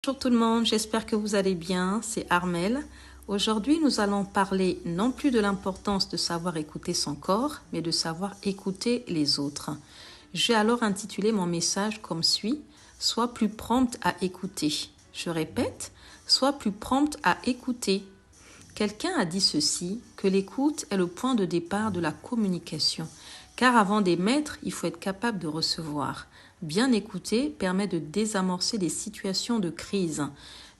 Bonjour tout le monde, j'espère que vous allez bien, c'est Armelle. Aujourd'hui, nous allons parler non plus de l'importance de savoir écouter son corps, mais de savoir écouter les autres. J'ai alors intitulé mon message comme suit, sois plus prompte à écouter. Je répète, sois plus prompte à écouter. Quelqu'un a dit ceci, que l'écoute est le point de départ de la communication, car avant d'émettre, il faut être capable de recevoir. Bien écouter permet de désamorcer des situations de crise,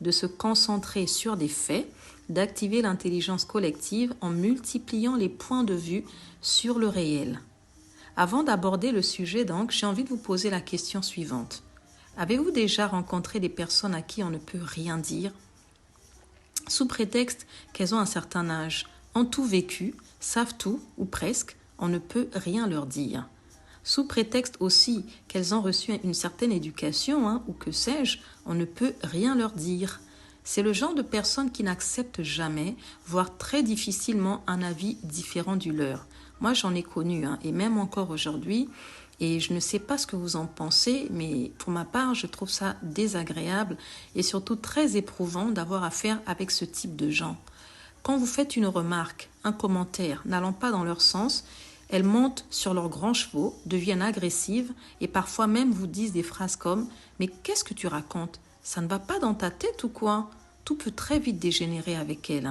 de se concentrer sur des faits, d'activer l'intelligence collective en multipliant les points de vue sur le réel. Avant d'aborder le sujet, donc, j'ai envie de vous poser la question suivante. Avez-vous déjà rencontré des personnes à qui on ne peut rien dire ? Sous prétexte qu'elles ont un certain âge, ont tout vécu, savent tout, ou presque, on ne peut rien leur dire. Sous prétexte aussi qu'elles ont reçu une certaine éducation, ou que sais-je, on ne peut rien leur dire. C'est le genre de personnes qui n'acceptent jamais, voire très difficilement, un avis différent du leur. Moi, j'en ai connu, et même encore aujourd'hui, et je ne sais pas ce que vous en pensez, mais pour ma part, je trouve ça désagréable et surtout très éprouvant d'avoir affaire avec ce type de gens. Quand vous faites une remarque, un commentaire n'allant pas dans leur sens, elles montent sur leurs grands chevaux, deviennent agressives et parfois même vous disent des phrases comme « Mais qu'est-ce que tu racontes ? Ça ne va pas dans ta tête ou quoi ?» Tout peut très vite dégénérer avec elles.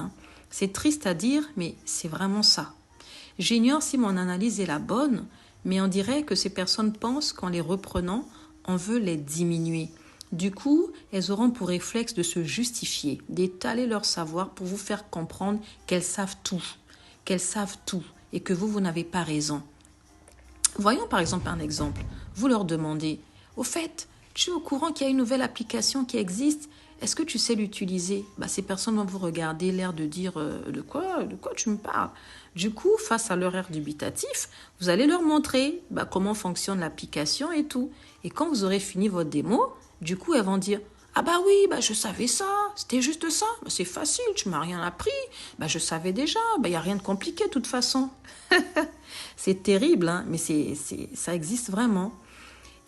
C'est triste à dire, mais c'est vraiment ça. J'ignore si mon analyse est la bonne, mais on dirait que ces personnes pensent qu'en les reprenant, on veut les diminuer. Du coup, elles auront pour réflexe de se justifier, d'étaler leur savoir pour vous faire comprendre qu'elles savent tout, et que vous n'avez pas raison. Voyons par exemple un exemple. Vous leur demandez, au fait, tu es au courant qu'il y a une nouvelle application qui existe ? Est-ce que tu sais l'utiliser ? Ces personnes vont vous regarder, l'air de dire de quoi tu me parles ? Du coup, face à leur air dubitatif, vous allez leur montrer comment fonctionne l'application et tout. Et quand vous aurez fini votre démo, du coup, elles vont dire ah oui, je savais ça, c'était juste ça, c'est facile, tu m'as rien appris, je savais déjà, y a rien de compliqué de toute façon. C'est terrible, mais ça existe vraiment.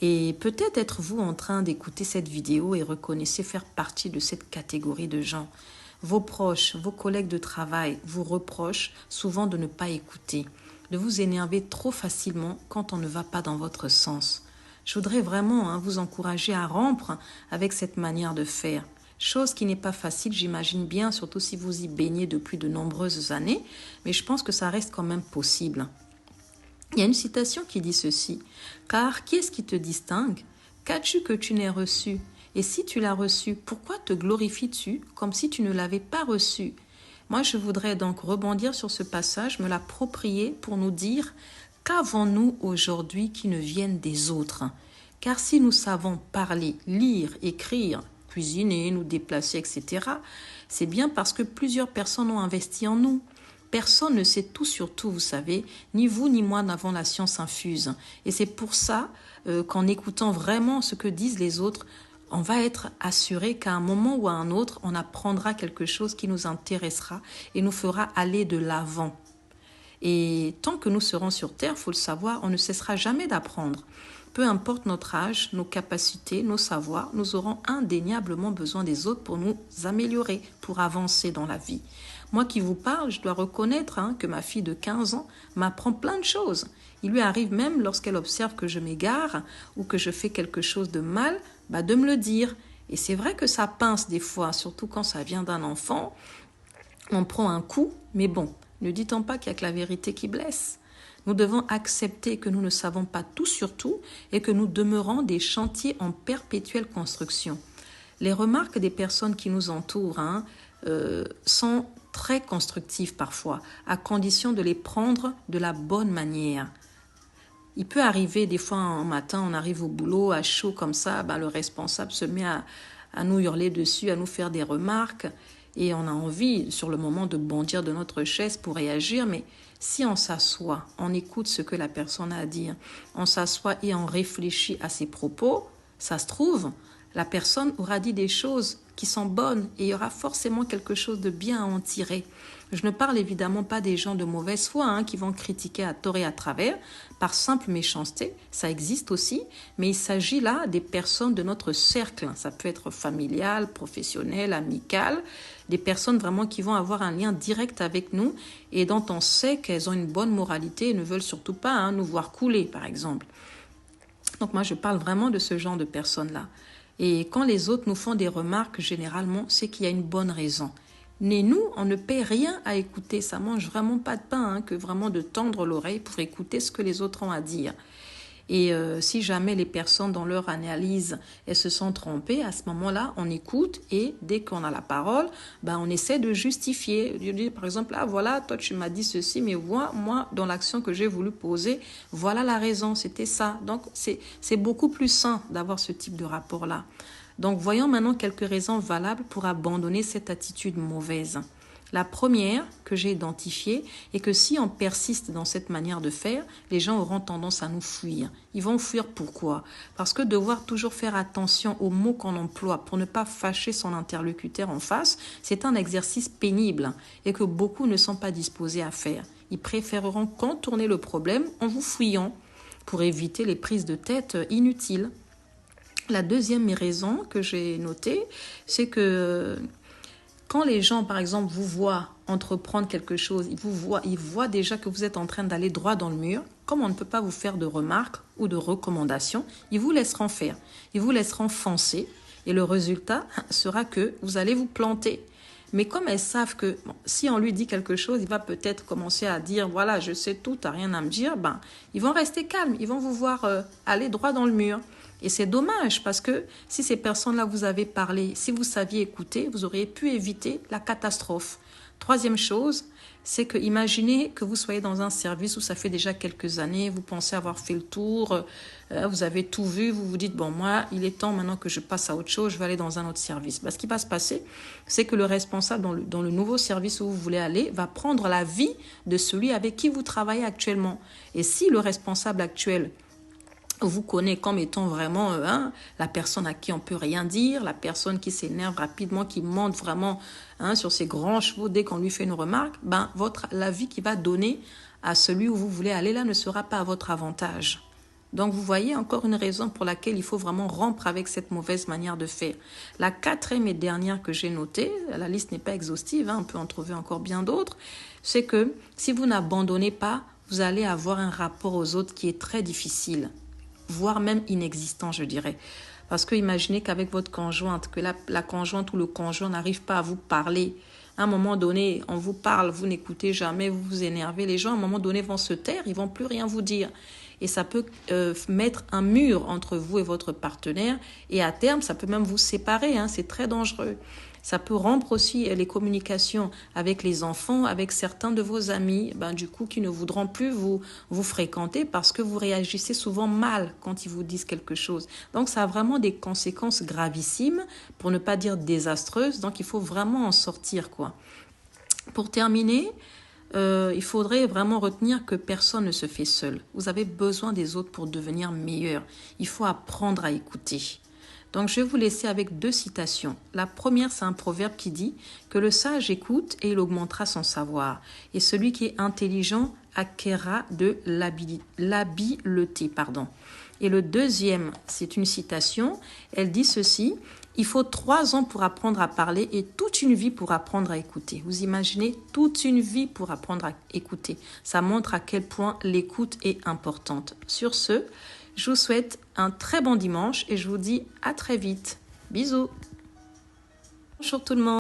Et peut-être êtes-vous en train d'écouter cette vidéo et reconnaissez faire partie de cette catégorie de gens. Vos proches, vos collègues de travail vous reprochent souvent de ne pas écouter, de vous énerver trop facilement quand on ne va pas dans votre sens. Je voudrais vraiment vous encourager à rompre avec cette manière de faire. Chose qui n'est pas facile, j'imagine bien, surtout si vous y baignez depuis de nombreuses années, mais je pense que ça reste quand même possible. Il y a une citation qui dit ceci, « Car qui est-ce qui te distingue ? Qu'as-tu que tu n'aies reçu ? Et si tu l'as reçu, pourquoi te glorifies-tu comme si tu ne l'avais pas reçu ?» Moi, je voudrais donc rebondir sur ce passage, me l'approprier pour nous dire « Qu'avons-nous aujourd'hui qui ne viennent des autres ? Car si nous savons parler, lire, écrire, cuisiner, nous déplacer, etc., c'est bien parce que plusieurs personnes ont investi en nous. » Personne ne sait tout sur tout, vous savez. Ni vous ni moi n'avons la science infuse. Et c'est pour ça qu'en écoutant vraiment ce que disent les autres, on va être assuré qu'à un moment ou à un autre, on apprendra quelque chose qui nous intéressera et nous fera aller de l'avant. Et tant que nous serons sur Terre, il faut le savoir, on ne cessera jamais d'apprendre. Peu importe notre âge, nos capacités, nos savoirs, nous aurons indéniablement besoin des autres pour nous améliorer, pour avancer dans la vie. Moi qui vous parle, je dois reconnaître que ma fille de 15 ans m'apprend plein de choses. Il lui arrive même, lorsqu'elle observe que je m'égare ou que je fais quelque chose de mal, de me le dire. Et c'est vrai que ça pince des fois, surtout quand ça vient d'un enfant. On prend un coup, mais bon, ne dit-on pas qu'il n'y a que la vérité qui blesse ? Nous devons accepter que nous ne savons pas tout sur tout et que nous demeurons des chantiers en perpétuelle construction. Les remarques des personnes qui nous entourent sont très constructives parfois, à condition de les prendre de la bonne manière. Il peut arriver des fois un matin, on arrive au boulot à chaud comme ça, le responsable se met à nous hurler dessus, à nous faire des remarques et on a envie sur le moment de bondir de notre chaise pour réagir, mais si on s'assoit, on écoute ce que la personne a à dire, on s'assoit et on réfléchit à ses propos, ça se trouve, la personne aura dit des choses qui sont bonnes et il y aura forcément quelque chose de bien à en tirer. Je ne parle évidemment pas des gens de mauvaise foi qui vont critiquer à tort et à travers par simple méchanceté, ça existe aussi, mais il s'agit là des personnes de notre cercle. Ça peut être familial, professionnel, amical, des personnes vraiment qui vont avoir un lien direct avec nous et dont on sait qu'elles ont une bonne moralité et ne veulent surtout pas nous voir couler, par exemple. Donc moi, je parle vraiment de ce genre de personnes-là. Et quand les autres nous font des remarques, généralement, c'est qu'il y a une bonne raison. Mais nous, on ne paie rien à écouter. Ça mange vraiment pas de pain que vraiment de tendre l'oreille pour écouter ce que les autres ont à dire. Et si jamais les personnes dans leur analyse, elles se sont trompées, à ce moment-là, on écoute et dès qu'on a la parole, on essaie de justifier. Je dis par exemple, voilà, toi tu m'as dit ceci, mais moi, dans l'action que j'ai voulu poser, voilà la raison, c'était ça. Donc c'est beaucoup plus sain d'avoir ce type de rapport-là. Donc voyons maintenant quelques raisons valables pour abandonner cette attitude mauvaise. La première que j'ai identifiée est que si on persiste dans cette manière de faire, les gens auront tendance à nous fuir. Ils vont fuir pourquoi? Parce que devoir toujours faire attention aux mots qu'on emploie pour ne pas fâcher son interlocuteur en face, c'est un exercice pénible et que beaucoup ne sont pas disposés à faire. Ils préféreront contourner le problème en vous fuyant pour éviter les prises de tête inutiles. La deuxième raison que j'ai notée, c'est que quand les gens, par exemple, vous voient entreprendre quelque chose, ils voient déjà que vous êtes en train d'aller droit dans le mur. Comme on ne peut pas vous faire de remarques ou de recommandations, ils vous laisseront faire. Ils vous laisseront foncer et le résultat sera que vous allez vous planter. Mais comme elles savent que si on lui dit quelque chose, il va peut-être commencer à dire « voilà, je sais tout, tu n'as rien à me dire », ils vont rester calmes, ils vont vous voir aller droit dans le mur. Et c'est dommage parce que si ces personnes-là vous avaient parlé, si vous saviez écouter, vous auriez pu éviter la catastrophe. Troisième chose, c'est que imaginez que vous soyez dans un service où ça fait déjà quelques années, vous pensez avoir fait le tour, vous avez tout vu, vous vous dites, bon, moi, il est temps maintenant que je passe à autre chose, je vais aller dans un autre service. Ce qui va se passer, c'est que le responsable dans le nouveau service où vous voulez aller va prendre la vie de celui avec qui vous travaillez actuellement. Et si le responsable actuel vous connaît comme étant vraiment la personne à qui on peut rien dire, la personne qui s'énerve rapidement, qui monte vraiment sur ses grands chevaux dès qu'on lui fait une remarque, l'avis qu'il va donner à celui où vous voulez aller là ne sera pas à votre avantage. Donc vous voyez encore une raison pour laquelle il faut vraiment rompre avec cette mauvaise manière de faire. La quatrième et dernière que j'ai notée, la liste n'est pas exhaustive, on peut en trouver encore bien d'autres, c'est que si vous n'abandonnez pas, vous allez avoir un rapport aux autres qui est très difficile, voire même inexistant, je dirais. Parce que imaginez qu'avec votre conjointe, que la conjointe ou le conjoint n'arrive pas à vous parler. À un moment donné, on vous parle, vous n'écoutez jamais, vous vous énervez. Les gens, à un moment donné, vont se taire, ils vont plus rien vous dire. Et ça peut mettre un mur entre vous et votre partenaire. Et à terme, ça peut même vous séparer. C'est très dangereux. Ça peut rompre aussi les communications avec les enfants, avec certains de vos amis, du coup, qui ne voudront plus vous fréquenter parce que vous réagissez souvent mal quand ils vous disent quelque chose. Donc, ça a vraiment des conséquences gravissimes, pour ne pas dire désastreuses. Donc, il faut vraiment en sortir, quoi. Pour terminer, il faudrait vraiment retenir que personne ne se fait seul. Vous avez besoin des autres pour devenir meilleur. Il faut apprendre à écouter. Donc, je vais vous laisser avec 2 citations. La première, c'est un proverbe qui dit que le sage écoute et il augmentera son savoir. Et celui qui est intelligent acquérera de l'habileté. Et le deuxième, c'est une citation. Elle dit ceci: il faut 3 ans pour apprendre à parler et toute une vie pour apprendre à écouter. Vous imaginez, toute une vie pour apprendre à écouter. Ça montre à quel point l'écoute est importante. Sur ce, je vous souhaite un très bon dimanche et je vous dis à très vite. Bisous. Bonjour tout le monde.